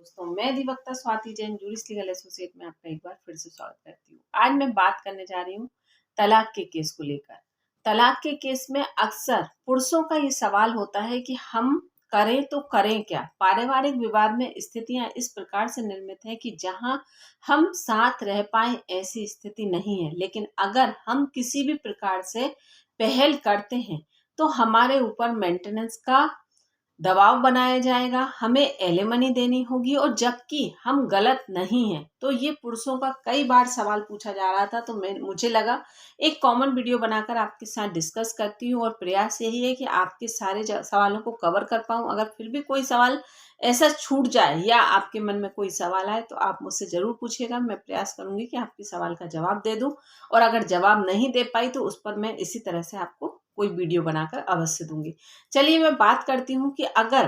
दोस्तों, मैं अधिवक्ता Swati Jain jurist legal associate में आपका एक बार फिर से स्वागत करती हूँ। आज मैं बात करने जा रही हूँ तलाक के केस को लेकर। तलाक के केस में अक्सर पुरुषों का ये सवाल होता है कि हम करें तो करें क्या। पारिवारिक विवाद में स्थितियां इस प्रकार से निर्मित है कि जहां हम साथ रह पाए ऐसी स्थिति नहीं है, लेकिन अगर हम किसी भी प्रकार से पहल करते हैं तो हमारे ऊपर मेंटेनेंस का दबाव बनाया जाएगा, हमें एलिमनी देनी होगी और जबकि हम गलत नहीं हैं। तो ये पुरुषों का कई बार सवाल पूछा जा रहा था, तो मुझे लगा एक कॉमन वीडियो बनाकर आपके साथ डिस्कस करती हूँ और प्रयास यही है कि आपके सारे सवालों को कवर कर पाऊँ। अगर फिर भी कोई सवाल ऐसा छूट जाए या आपके मन में कोई सवाल आए तो आप मुझसे जरूर पूछिएगा। मैं प्रयास करूंगी कि आपके सवाल का जवाब दे दूं और अगर जवाब नहीं दे पाई तो उस पर मैं इसी तरह से आपको कोई वीडियो बनाकर अवश्य दूंगी। चलिए मैं बात करती हूँ कि अगर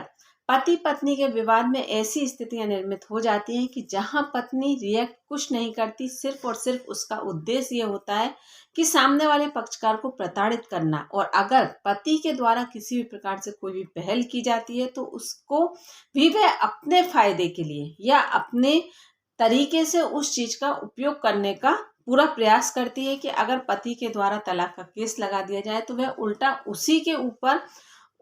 पति पत्नी के विवाद में ऐसी स्थितियां निर्मित हो जाती हैं कि जहां पत्नी रिएक्ट कुछ नहीं करती, सिर्फ और सिर्फ उसका उद्देश्य ये होता है कि सामने वाले पक्षकार को प्रताड़ित करना, और अगर पति के द्वारा किसी भी प्रकार से कोई भी पहल की जाती है तो उसको भी वह अपने फायदे के लिए या अपने तरीके से उस चीज का उपयोग करने का पूरा प्रयास करती है कि अगर पति के द्वारा तलाक का केस लगा दिया जाए तो वह उल्टा उसी के ऊपर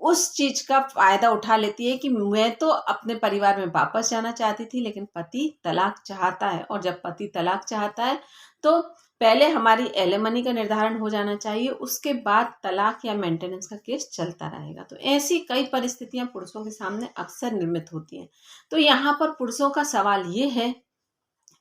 उस चीज का फायदा उठा लेती है कि मैं तो अपने परिवार में वापस जाना चाहती थी लेकिन पति तलाक चाहता है, और जब पति तलाक चाहता है तो पहले हमारी एलिमनी का निर्धारण हो जाना चाहिए, उसके बाद तलाक या मेंटेनेंस का केस चलता रहेगा। तो ऐसी कई परिस्थितियां पुरुषों के सामने अक्सर निर्मित होती हैं। तो यहाँ पर पुरुषों का सवाल ये है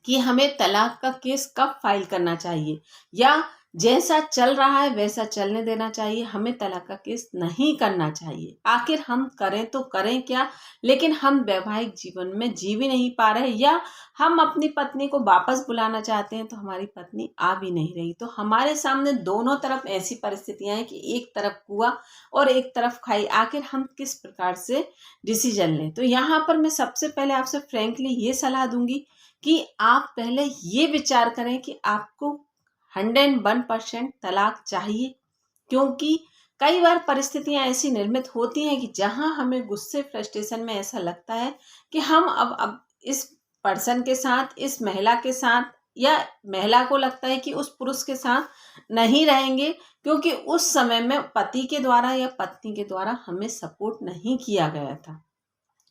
कि हमें तलाक का केस कब फाइल करना चाहिए, या जैसा चल रहा है वैसा चलने देना चाहिए, हमें तलाक का केस नहीं करना चाहिए। आखिर हम करें तो करें क्या, लेकिन हम वैवाहिक जीवन में जी भी नहीं पा रहे, या हम अपनी पत्नी को वापस बुलाना चाहते हैं तो हमारी पत्नी आ भी नहीं रही। तो हमारे सामने दोनों तरफ ऐसी परिस्थितियां हैं कि एक तरफ कुआं और एक तरफ खाई। आखिर हम किस प्रकार से डिसीजन लें। तो यहाँ पर मैं सबसे पहले आपसे फ्रेंकली ये सलाह दूंगी कि आप पहले ये विचार करें कि आपको 101% तलाक चाहिए, क्योंकि कई बार परिस्थितियां ऐसी निर्मित होती हैं कि जहां हमें गुस्से फ्रस्ट्रेशन में ऐसा लगता है कि हम अब इस पर्सन के साथ, इस महिला के साथ, या महिला को लगता है कि उस पुरुष के साथ नहीं रहेंगे क्योंकि उस समय में पति के द्वारा या पत्नी के द्वारा हमें सपोर्ट नहीं किया गया था।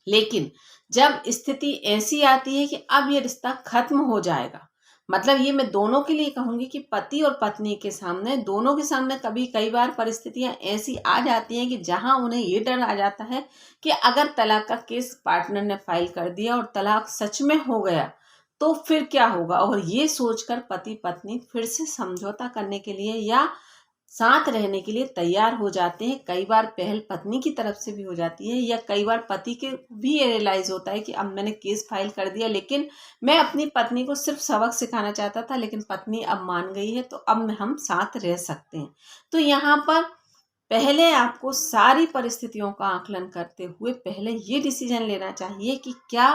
लेकिन जब स्थिति ऐसी आती है कि अब ये रिश्ता खत्म हो जाएगा, मतलब ये मैं दोनों के लिए कहूंगी कि पति और पत्नी के सामने, दोनों के सामने कई बार परिस्थितियां ऐसी आ जाती हैं कि जहां उन्हें ये डर आ जाता है कि अगर तलाक का केस पार्टनर ने फाइल कर दिया और तलाक सच में हो गया तो फिर क्या होगा, और ये सोचकर पति पत्नी फिर से समझौता करने के लिए या साथ रहने के लिए तैयार हो जाते हैं। कई बार पहल पत्नी की तरफ से भी हो जाती है, या कई बार पति के भी रियलाइज होता है कि अब मैंने केस फाइल कर दिया, लेकिन मैं अपनी पत्नी को सिर्फ सबक सिखाना चाहता था, लेकिन पत्नी अब मान गई है तो अब हम साथ रह सकते हैं। तो यहाँ पर पहले आपको सारी परिस्थितियों का आकलन करते हुए पहले ये डिसीजन लेना चाहिए कि क्या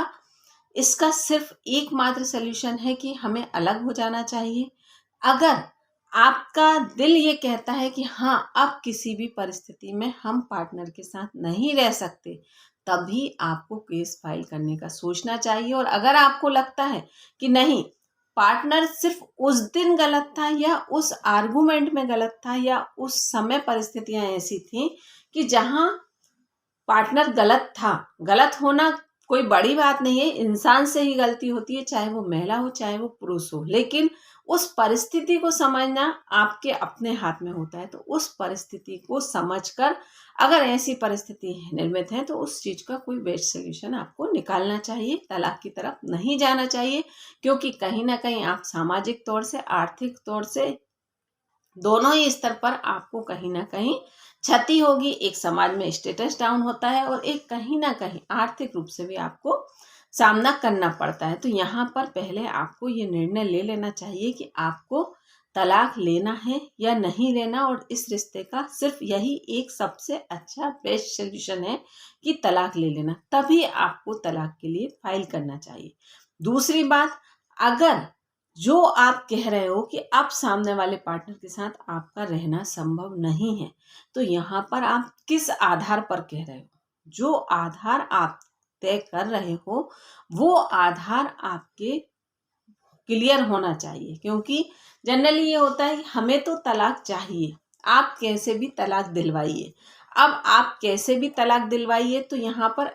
इसका सिर्फ एकमात्र सोल्यूशन है कि हमें अलग हो जाना चाहिए। अगर आपका दिल ये कहता है कि हाँ, अब किसी भी परिस्थिति में हम पार्टनर के साथ नहीं रह सकते, तभी आपको केस फाइल करने का सोचना चाहिए। और अगर आपको लगता है कि नहीं, पार्टनर सिर्फ उस दिन गलत था, या उस आर्गुमेंट में गलत था, या उस समय परिस्थितियां ऐसी थी कि जहां पार्टनर गलत था, गलत होना कोई बड़ी बात नहीं है, इंसान से ही गलती होती है, चाहे वो महिला हो चाहे वो पुरुष हो, लेकिन उस परिस्थिति को समझना आपके अपने हाथ में होता है। तो उस परिस्थिति को समझकर अगर ऐसी परिस्थिति निर्मित है तो उस चीज का कोई बेस्ट सोल्यूशन आपको निकालना चाहिए, तलाक की तरफ नहीं जाना चाहिए, क्योंकि कहीं ना कहीं आप सामाजिक तौर से, आर्थिक तौर से, दोनों ही स्तर पर आपको कहीं ना कहीं क्षति होगी। एक समाज में स्टेटस डाउन होता है और एक कहीं ना कहीं आर्थिक रूप से भी आपको सामना करना पड़ता है। तो यहाँ पर पहले आपको ये निर्णय ले लेना चाहिए कि आपको तलाक लेना है या नहीं लेना, और इस रिश्ते का सिर्फ यही एक सबसे अच्छा बेस्ट सोल्यूशन है कि तलाक ले लेना। तभी आपको तलाक के लिए फाइल करना चाहिए। दूसरी बात, अगर जो आप कह रहे हो कि अब सामने वाले पार्टनर के साथ आपका रहना संभव नहीं है, तो यहाँ पर आप किस आधार पर कह रहे हो। जो आधार आप तय कर रहे हो वो आधार आपके क्लियर होना चाहिए। क्योंकि जनरली ये होता है हमें तो तलाक चाहिए, आप कैसे भी तलाक दिलवाइए। अब आप कैसे भी तलाक दिलवाइए तो यहाँ पर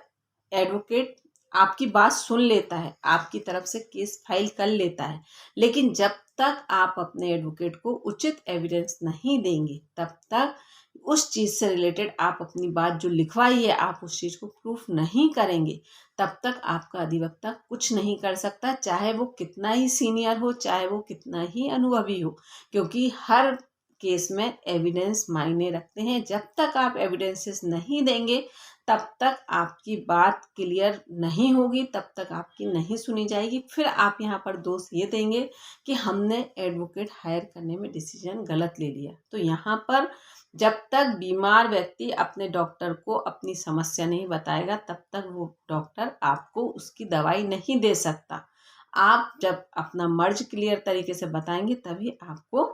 एडवोकेट आपकी बात सुन लेता है, आपकी तरफ से केस फाइल कर लेता है, लेकिन जब तक आप अपने एडवोकेट को उचित एविडेंस नहीं देंगे तब तक उस चीज़ से रिलेटेड आप अपनी बात जो लिखवाई है आप उस चीज़ को प्रूफ नहीं करेंगे तब तक आपका अधिवक्ता कुछ नहीं कर सकता, चाहे वो कितना ही सीनियर हो, चाहे वो कितना ही अनुभवी हो। क्योंकि हर केस में एविडेंस मायने रखते हैं। जब तक आप एविडेंसेस नहीं देंगे तब तक आपकी बात क्लियर नहीं होगी, तब तक आपकी नहीं सुनी जाएगी। फिर आप यहाँ पर दोष ये देंगे कि हमने एडवोकेट हायर करने में डिसीजन गलत ले लिया। तो यहाँ पर जब तक बीमार व्यक्ति अपने डॉक्टर को अपनी समस्या नहीं बताएगा तब तक वो डॉक्टर आपको उसकी दवाई नहीं दे सकता। आप जब अपना मर्ज क्लियर तरीके से बताएंगे तभी आपको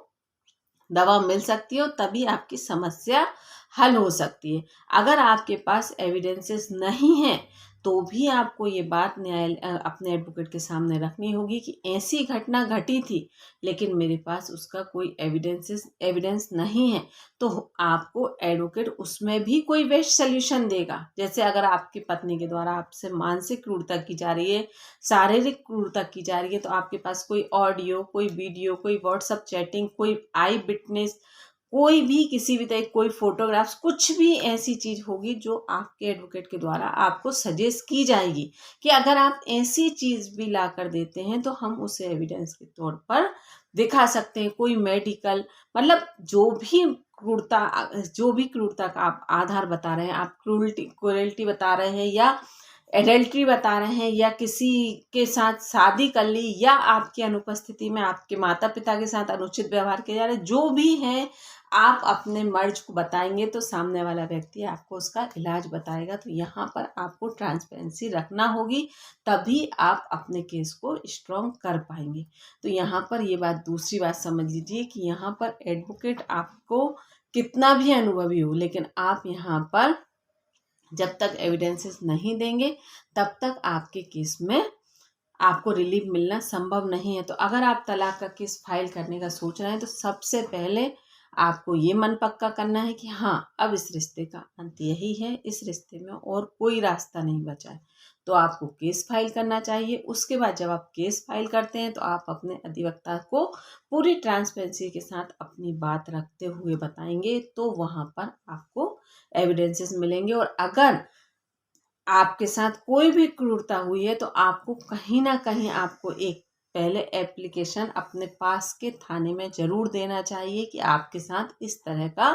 दवा मिल सकती है और तभी आपकी समस्या हल हो सकती है। अगर आपके पास एविडेंसेस नहीं हैं तो भी आपको ये बात अपने एडवोकेट के सामने रखनी होगी कि ऐसी घटना घटी थी लेकिन मेरे पास उसका कोई एविडेंस नहीं है। तो आपको एडवोकेट उसमें भी कोई बेस्ट सोल्यूशन देगा। जैसे अगर आपकी पत्नी के द्वारा आपसे मानसिक क्रूरता की जा रही है, शारीरिक क्रूरता की जा रही है, तो आपके पास कोई ऑडियो, कोई वीडियो, कोई व्हाट्सएप चैटिंग, कोई आई विटनेस, कोई भी किसी भी तरह कोई फोटोग्राफ्स, कुछ भी ऐसी चीज़ होगी जो आपके एडवोकेट के द्वारा आपको सजेस्ट की जाएगी कि अगर आप ऐसी चीज़ भी ला कर देते हैं तो हम उसे एविडेंस के तौर पर दिखा सकते हैं। कोई मेडिकल, मतलब जो भी क्रूरता का आप आधार बता रहे हैं, आप क्रूरल्टी बता रहे हैं या एडल्ट्री बता रहे हैं या किसी के साथ शादी कर ली या आपकी अनुपस्थिति में आपके माता पिता के साथ अनुचित व्यवहार किया जा रहा है, जो भी है आप अपने मर्ज को बताएंगे तो सामने वाला व्यक्ति आपको उसका इलाज बताएगा। तो यहाँ पर आपको ट्रांसपेरेंसी रखना होगी, तभी आप अपने केस को स्ट्रॉन्ग कर पाएंगे। तो यहाँ पर ये बात, दूसरी बात समझ लीजिए कि यहाँ पर एडवोकेट आपको कितना भी अनुभवी हो, लेकिन आप यहाँ पर जब तक एविडेंसेस नहीं देंगे तब तक आपके केस में आपको रिलीफ मिलना संभव नहीं है। तो अगर आप तलाक का केस फाइल करने का सोच रहे हैं तो सबसे पहले आपको ये मन पक्का करना है कि हाँ, अब इस रिश्ते का अंत यही है, इस रिश्ते में और कोई रास्ता नहीं बचा है। तो आपको केस फाइल करना चाहिए। उसके बाद जब आप केस फाइल करते हैं तो आप अपने अधिवक्ता को पूरी ट्रांसपेरेंसी के साथ अपनी बात रखते हुए बताएंगे, तो वहाँ पर आपको एविडेंसेस मिलेंगे। और अगर आपके साथ कोई भी क्रूरता हुई है तो आपको कहीं ना कहीं आपको एक पहले एप्लीकेशन अपने पास के थाने में ज़रूर देना चाहिए कि आपके साथ इस तरह का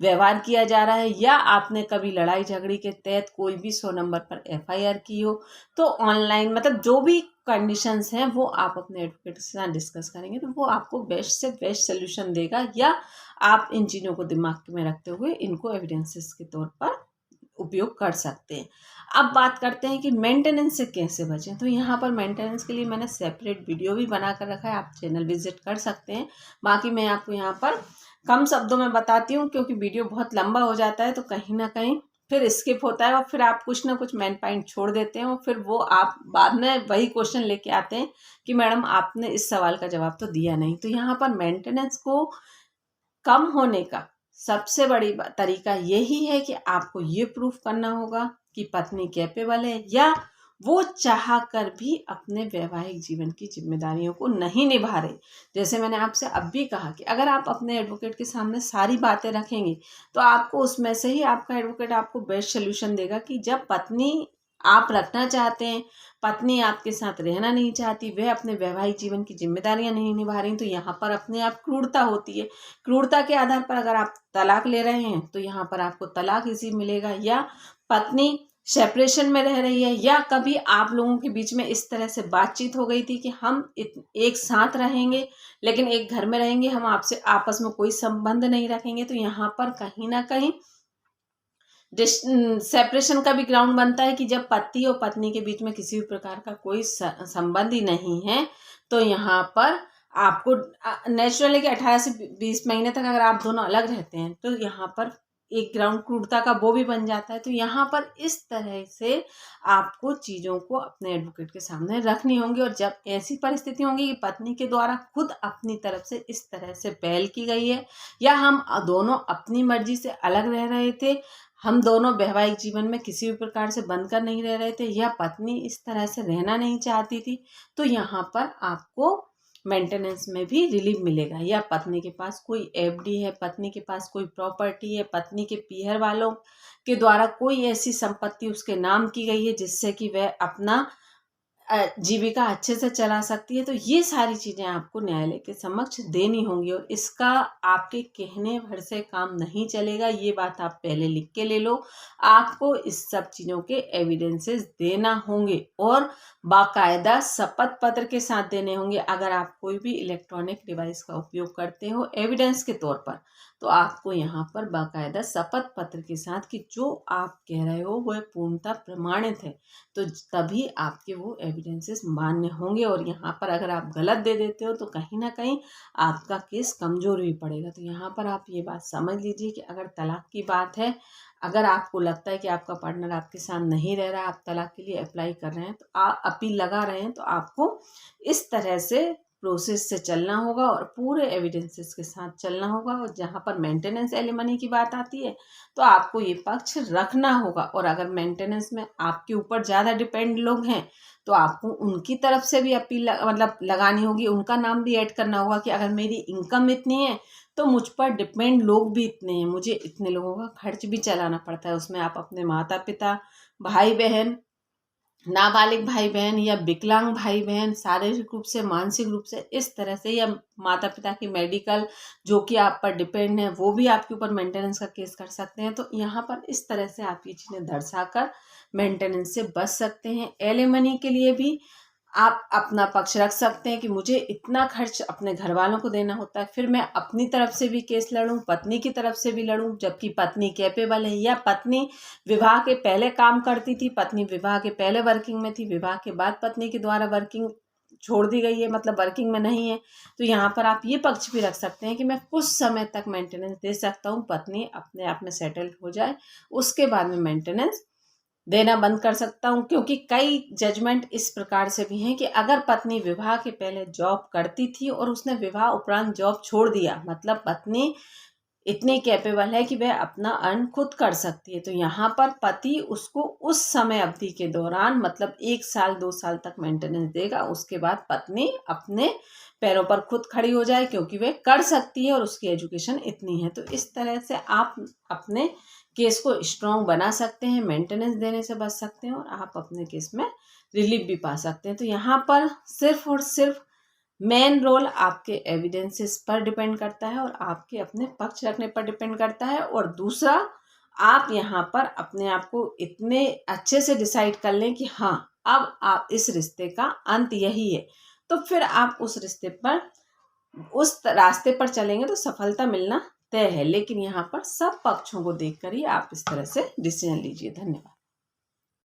व्यवहार किया जा रहा है, या आपने कभी लड़ाई झगड़ी के तहत कोई भी 100 नंबर पर एफआईआर की हो। तो ऑनलाइन, मतलब जो भी कंडीशंस हैं वो आप अपने एडवोकेट के साथ डिस्कस करेंगे तो वो आपको बेस्ट से बेस्ट सोल्यूशन देगा, या आप इन चीज़ों को दिमाग में रखते हुए इनको एविडेंसेस के तौर पर उपयोग कर सकते हैं। अब बात करते हैं कि मेंटेनेंस से कैसे बचें। तो यहाँ पर मेंटेनेंस के लिए मैंने सेपरेट वीडियो भी बना कर रखा है, आप चैनल विजिट कर सकते हैं। बाकी मैं आपको यहाँ पर कम शब्दों में बताती हूँ क्योंकि वीडियो बहुत लंबा हो जाता है तो कहीं ना कहीं फिर स्किप होता है और फिर आप कुछ ना कुछ मेन पॉइंट छोड़ देते हैं और फिर वो आप बाद में वही क्वेश्चन लेके आते हैं कि मैडम आपने इस सवाल का जवाब तो दिया नहीं। तो यहाँ पर मेंटेनेंस को कम होने का सबसे बड़ी तरीका यही है कि आपको ये प्रूफ करना होगा कि पत्नी कैपेबल है या वो चाह कर भी अपने वैवाहिक जीवन की जिम्मेदारियों को नहीं निभा रहे। जैसे मैंने आपसे अब भी कहा कि अगर आप अपने एडवोकेट के सामने सारी बातें रखेंगे तो आपको उसमें से ही आपका एडवोकेट आपको बेस्ट सोल्यूशन देगा कि जब पत्नी आप रखना चाहते हैं, पत्नी आपके साथ रहना नहीं चाहती, वह अपने वैवाहिक जीवन की जिम्मेदारियां नहीं निभा रही, तो यहाँ पर अपने आप क्रूरता होती है। क्रूरता के आधार पर अगर आप तलाक ले रहे हैं तो यहाँ पर आपको तलाक इसी मिलेगा, या पत्नी सेपरेशन में रह रही है, या कभी आप लोगों के बीच में इस तरह से बातचीत हो गई थी कि हम एक साथ रहेंगे लेकिन एक घर में रहेंगे, हम आपसे आपस में कोई संबंध नहीं रखेंगे, तो यहाँ पर कहीं ना कहीं सेपरेशन का भी ग्राउंड बनता है कि जब पति और पत्नी के बीच में किसी भी प्रकार का कोई संबंध ही नहीं है तो यहाँ पर आपको नेचुरली कि 18 से 20 महीने तक अगर आप दोनों अलग रहते हैं तो यहाँ पर एक ग्राउंड क्रूरता का वो भी बन जाता है। तो यहाँ पर इस तरह से आपको चीज़ों को अपने एडवोकेट के सामने रखनी होंगी। और जब ऐसी परिस्थिति होंगी कि पत्नी के द्वारा खुद अपनी तरफ से इस तरह से पहल की गई है, या हम दोनों अपनी मर्जी से अलग रह रहे थे, हम दोनों वैवाहिक जीवन में किसी भी प्रकार से बंधकर नहीं रह रहे थे, या पत्नी इस तरह से रहना नहीं चाहती थी, तो यहाँ पर आपको मेंटेनेंस में भी रिलीफ मिलेगा। या पत्नी के पास कोई एफडी है, पत्नी के पास कोई प्रॉपर्टी है, पत्नी के पीहर वालों के द्वारा कोई ऐसी संपत्ति उसके नाम की गई है जिससे कि वह अपना जीविका अच्छे से चला सकती है, तो ये सारी चीज़ें आपको न्यायालय के समक्ष देनी होंगी। और इसका आपके कहने भर से काम नहीं चलेगा, ये बात आप पहले लिख के ले लो। आपको इस सब चीज़ों के एविडेंसेस देना होंगे और बाकायदा शपथ पत्र के साथ देने होंगे। अगर आप कोई भी इलेक्ट्रॉनिक डिवाइस का उपयोग करते हो एविडेंस के तौर पर, तो आपको यहाँ पर बाकायदा शपथ पत्र के साथ कि जो आप कह रहे हो वह पूर्णतः प्रमाणित है, तो तभी आपके वो एविडेंसेस मान्य होंगे। और यहाँ पर अगर आप गलत दे देते हो तो कहीं ना कहीं आपका केस कमज़ोर भी पड़ेगा। तो यहाँ पर आप ये बात समझ लीजिए कि अगर तलाक की बात है, अगर आपको लगता है कि आपका पार्टनर आपके साथ नहीं रह रहा, आप तलाक के लिए अप्लाई कर रहे हैं, तो आप अपील लगा रहे हैं, तो आपको इस तरह से प्रोसेस से चलना होगा और पूरे एविडेंसेस के साथ चलना होगा। और जहाँ पर मेंटेनेंस एलिमनी की बात आती है, तो आपको ये पक्ष रखना होगा। और अगर मेंटेनेंस में आपके ऊपर ज़्यादा डिपेंड लोग हैं, तो आपको उनकी तरफ से भी अपील मतलब लगानी होगी, उनका नाम भी ऐड करना होगा कि अगर मेरी इनकम इतनी है तो मुझ पर डिपेंड लोग भी इतने हैं, मुझे इतने लोगों का खर्च भी चलाना पड़ता है। उसमें आप अपने माता पिता, भाई बहन, नाबालिग भाई बहन या विकलांग भाई बहन, शारीरिक रूप से, मानसिक रूप से, इस तरह से, या माता पिता की मेडिकल जो कि आप पर डिपेंड है, वो भी आपके ऊपर मेंटेनेंस का केस कर सकते हैं। तो यहाँ पर इस तरह से आप ये चीज़ें दर्शाकर मेंटेनेंस से बच सकते हैं। एलिमनी के लिए भी आप अपना पक्ष रख सकते हैं कि मुझे इतना खर्च अपने घर वालों को देना होता है, फिर मैं अपनी तरफ से भी केस लड़ूं, पत्नी की तरफ से भी लड़ूं, जबकि पत्नी कैपेबल है, या पत्नी विवाह के पहले काम करती थी, पत्नी विवाह के पहले वर्किंग में थी, विवाह के बाद पत्नी के द्वारा वर्किंग छोड़ दी गई है, मतलब वर्किंग में नहीं है, तो यहाँ पर आप ये पक्ष भी रख सकते हैं कि मैं कुछ समय तक मेंटेनेंस दे सकता हूँ, पत्नी अपने आप में सेटल हो जाए, उसके बाद में मेंटेनेंस देना बंद कर सकता हूँ। क्योंकि कई जजमेंट इस प्रकार से भी हैं कि अगर पत्नी विवाह के पहले जॉब करती थी और उसने विवाह उपरांत जॉब छोड़ दिया, मतलब पत्नी इतनी कैपेबल है कि वह अपना अर्न खुद कर सकती है, तो यहाँ पर पति उसको उस समय अवधि के दौरान, मतलब 1 साल 2 साल तक मेंटेनेंस देगा। उसके बाद पत्नी अपने पैरों पर खुद खड़ी हो जाए, क्योंकि वह कर सकती है और उसकी एजुकेशन इतनी है। तो इस तरह से आप अपने केस को स्ट्रॉन्ग बना सकते हैं, मेंटेनेंस देने से बच सकते हैं और आप अपने केस में रिलीफ भी पा सकते हैं। तो यहाँ पर सिर्फ और सिर्फ मेन रोल आपके एविडेंसेस पर डिपेंड करता है और आपके अपने पक्ष रखने पर डिपेंड करता है। और दूसरा, आप यहाँ पर अपने आप को इतने अच्छे से डिसाइड कर लें कि हाँ, अब आप इस रिश्ते का अंत यही है, तो फिर आप उस रिश्ते पर, उस रास्ते पर चलेंगे तो सफलता मिलना तय है। लेकिन यहाँ पर सब पक्षों को देखकर ही आप इस तरह से डिसीजन लीजिए। धन्यवाद।